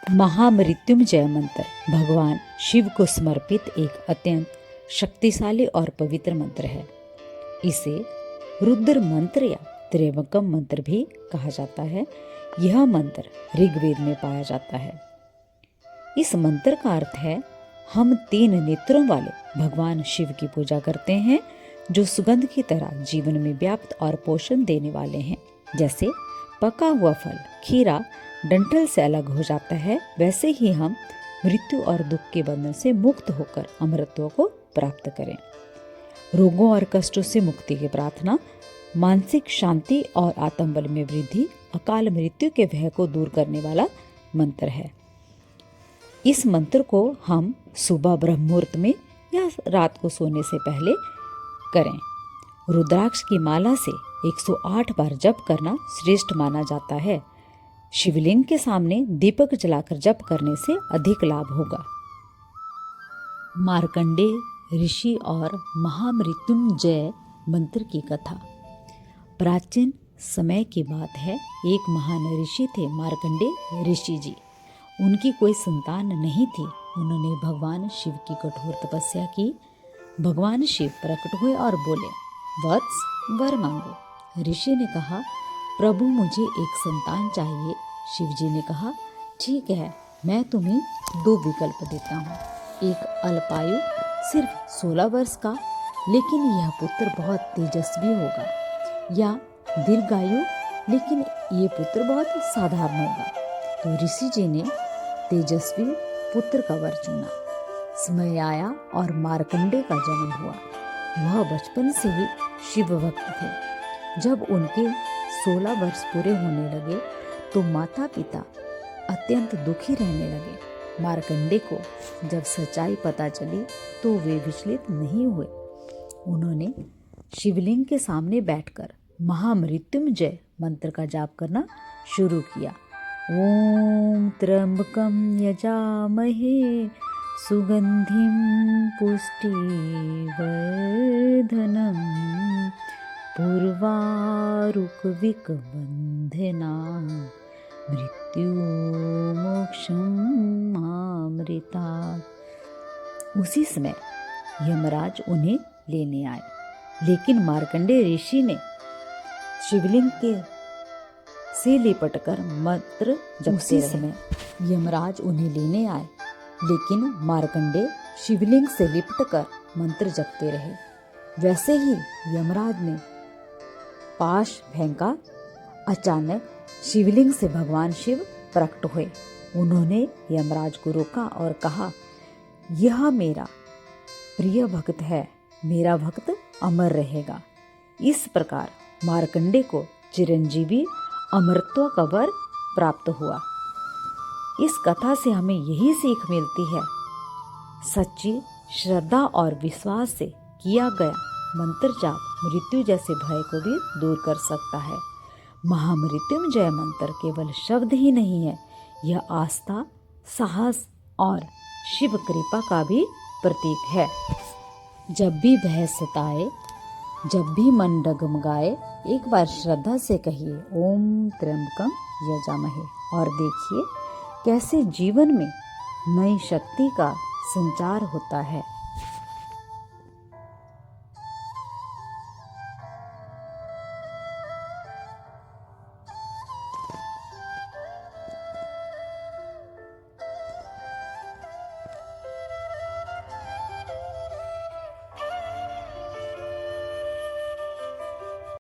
महामृत्युंजय मंत्र भगवान शिव को समर्पित एक अत्यंत शक्तिशाली और पवित्र मंत्र है। इसे रुद्र मंत्र या त्र्यंबकम मंत्र भी कहा जाता है। यह मंत्र ऋग्वेद में पाया जाता है। इस मंत्र का अर्थ है, हम 3 नेत्रों वाले भगवान शिव की पूजा करते हैं, जो सुगंध की तरह जीवन में व्याप्त और पोषण देने वाले हैं। जैसे पका हुआ फल खीरा डंठल से अलग हो जाता है, वैसे ही हम मृत्यु और दुख के बंधन से मुक्त होकर अमरत्व को प्राप्त करें। रोगों और कष्टों से मुक्ति की प्रार्थना, मानसिक शांति और आत्मबल में वृद्धि, अकाल मृत्यु के भय को दूर करने वाला मंत्र है। इस मंत्र को हम सुबह ब्रह्म मुहूर्त में या रात को सोने से पहले करें। रुद्राक्ष की माला से 108 बार जप करना श्रेष्ठ माना जाता है। शिवलिंग के सामने दीपक जलाकर जप करने से अधिक लाभ होगा। मार्कंडेय ऋषि और महामृत्युंजय मंत्र की कथा। प्राचीन समय की बात है, एक महान ऋषि थे मार्कंडेय ऋषि जी। उनकी कोई संतान नहीं थी। उन्होंने भगवान शिव की कठोर तपस्या की। भगवान शिव प्रकट हुए और बोले, वत्स वर मांगो। ऋषि ने कहा, प्रभु मुझे एक संतान चाहिए। शिव जी ने कहा, ठीक है, मैं तुम्हें 2 विकल्प देता हूँ। एक अल्पायु सिर्फ 16 वर्ष का, लेकिन यह पुत्र बहुत तेजस्वी होगा, या दीर्घायु, लेकिन ये पुत्र बहुत साधारण होगा। तो ऋषि जी ने तेजस्वी पुत्र का वर चुना। समय आया और मार्कंडेय का जन्म हुआ। वह बचपन से ही शिव भक्त थे। जब उनके 16 वर्ष पूरे होने लगे तो माता पिता अत्यंत दुखी रहने लगे। मार्कंडेय को जब सच्चाई पता चली तो वे विचलित नहीं हुए। उन्होंने शिवलिंग के सामने बैठकर महामृत्युंजय मंत्र का जाप करना शुरू किया। ओम त्र्यंबकम यजामहे सुगंधिं पुष्टिवर्धनम् पूर्वारुकविकबन्धना मृत्यु मोक्षम अमृतात्। उसी समय यमराज उन्हें लेने आए, लेकिन मार्कंडेय ऋषि ने शिवलिंग के से लिपटकर मंत्र जपते रहे। समय यमराज उन्हें लेने आए, लेकिन मार्कंडेय शिवलिंग से लिपटकर मंत्र जपते रहे। वैसे ही यमराज ने पाश फेंका। अचानक शिवलिंग से भगवान शिव प्रकट हुए। उन्होंने यमराज को रोका और कहा, यह मेरा प्रिय भक्त है, मेरा भक्त अमर रहेगा। इस प्रकार मार्कंडेय को चिरंजीवी अमरत्व का वर प्राप्त हुआ। इस कथा से हमें यही सीख मिलती है, सच्ची श्रद्धा और विश्वास से किया गया मंत्र जाप मृत्यु जैसे भय को भी दूर कर सकता है। महामृत्युंजय मंत्र केवल शब्द ही नहीं है, यह आस्था, साहस और शिव कृपा का भी प्रतीक है। जब भी भय सताए, जब भी मन डगमगाए, एक बार श्रद्धा से कहिए ओम त्र्यंबकम यजामहे और देखिए कैसे जीवन में नई शक्ति का संचार होता है।